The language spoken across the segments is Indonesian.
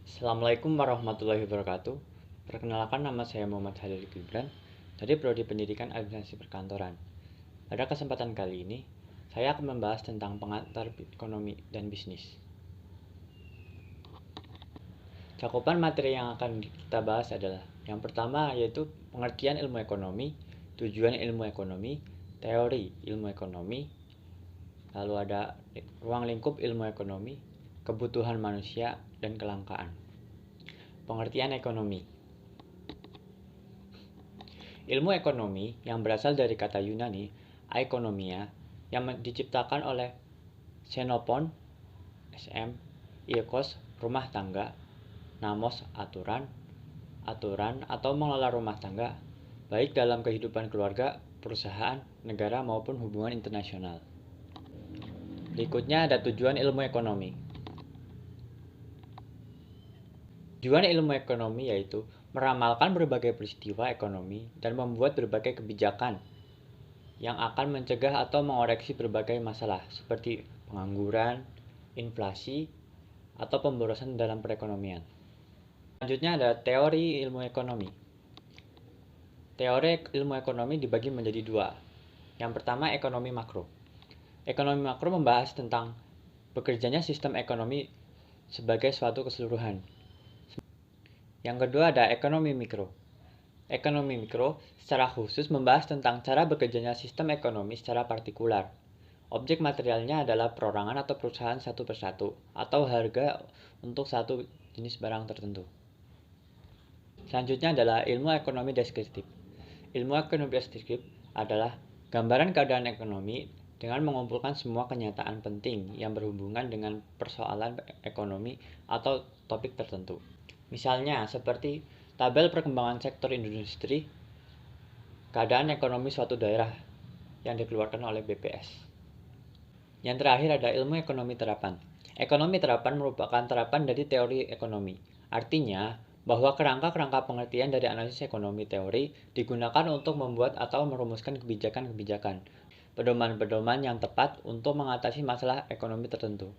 Assalamualaikum warahmatullahi wabarakatuh. Perkenalkan, nama saya Muhammad Halil Gibran dari Prodi Pendidikan Administrasi Perkantoran. Pada kesempatan kali ini, saya akan membahas tentang pengantar ekonomi dan bisnis. Cakupan materi yang akan kita bahas adalah yang pertama yaitu pengertian ilmu ekonomi, tujuan ilmu ekonomi, teori ilmu ekonomi, lalu ada ruang lingkup ilmu ekonomi, kebutuhan manusia, dan kelangkaan. Pengertian ekonomi. Ilmu ekonomi yang berasal dari kata Yunani aekonomia yang diciptakan oleh Xenophon SM, iekos rumah tangga, namos aturan atau mengelola rumah tangga baik dalam kehidupan keluarga, perusahaan, negara maupun hubungan internasional. Berikutnya ada tujuan ilmu ekonomi. Tujuan ilmu ekonomi yaitu meramalkan berbagai peristiwa ekonomi dan membuat berbagai kebijakan yang akan mencegah atau mengoreksi berbagai masalah seperti pengangguran, inflasi, atau pemborosan dalam perekonomian. Selanjutnya ada teori ilmu ekonomi. Teori ilmu ekonomi dibagi menjadi dua. Yang pertama, ekonomi makro. Ekonomi makro membahas tentang bekerjanya sistem ekonomi sebagai suatu keseluruhan. Yang kedua ada ekonomi mikro. Ekonomi mikro secara khusus membahas tentang cara bekerjanya sistem ekonomi secara partikular. Objek materialnya adalah perorangan atau perusahaan satu persatu, atau harga untuk satu jenis barang tertentu. Selanjutnya adalah ilmu ekonomi deskriptif. Ilmu ekonomi deskriptif adalah gambaran keadaan ekonomi dengan mengumpulkan semua kenyataan penting yang berhubungan dengan persoalan ekonomi atau topik tertentu. Misalnya seperti tabel perkembangan sektor industri, keadaan ekonomi suatu daerah yang dikeluarkan oleh BPS. Yang terakhir ada ilmu ekonomi terapan. Ekonomi terapan merupakan terapan dari teori ekonomi. Artinya bahwa kerangka-kerangka pengertian dari analisis ekonomi teori digunakan untuk membuat atau merumuskan kebijakan-kebijakan, pedoman-pedoman yang tepat untuk mengatasi masalah ekonomi tertentu.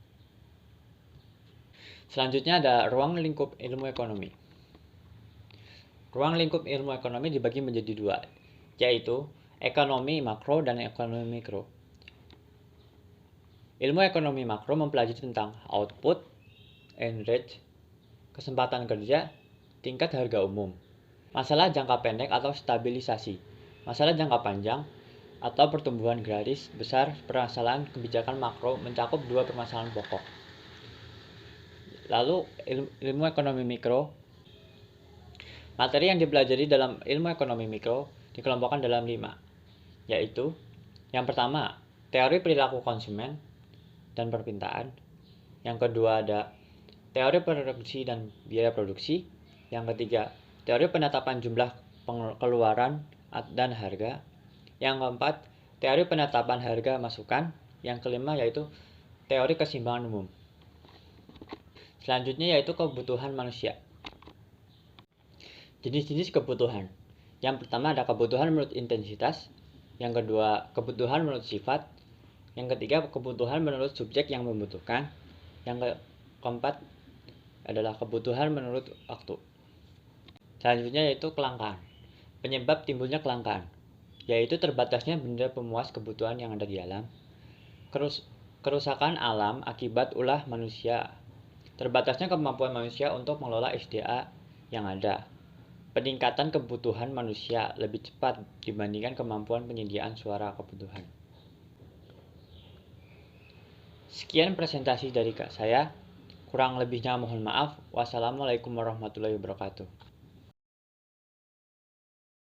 Selanjutnya ada ruang lingkup ilmu ekonomi. Ruang lingkup ilmu ekonomi dibagi menjadi dua, yaitu ekonomi makro dan ekonomi mikro. Ilmu ekonomi makro mempelajari tentang output, enrich, kesempatan kerja, tingkat harga umum, masalah jangka pendek atau stabilisasi, masalah jangka panjang atau pertumbuhan garis besar. Permasalahan kebijakan makro mencakup dua permasalahan pokok. Lalu ilmu ekonomi mikro. Materi yang dipelajari dalam ilmu ekonomi mikro dikelompokkan dalam 5, yaitu yang pertama, teori perilaku konsumen dan permintaan. Yang kedua ada teori produksi dan biaya produksi. Yang ketiga, teori penetapan jumlah pengeluaran dan harga. Yang keempat, teori penetapan harga masukan. Yang kelima yaitu teori keseimbangan umum. Selanjutnya yaitu kebutuhan manusia. Jenis-jenis kebutuhan. Yang pertama ada kebutuhan menurut intensitas. Yang kedua, kebutuhan menurut sifat. Yang ketiga, kebutuhan menurut subjek yang membutuhkan. Yang keempat adalah kebutuhan menurut waktu. Selanjutnya yaitu kelangkaan. Penyebab timbulnya kelangkaan yaitu terbatasnya benda pemuas kebutuhan yang ada di alam, kerusakan alam akibat ulah manusia, terbatasnya kemampuan manusia untuk mengelola SDA yang ada, peningkatan kebutuhan manusia lebih cepat dibandingkan kemampuan penyediaan suara kebutuhan. Sekian presentasi dari saya. Kurang lebihnya mohon maaf. Wassalamualaikum warahmatullahi wabarakatuh.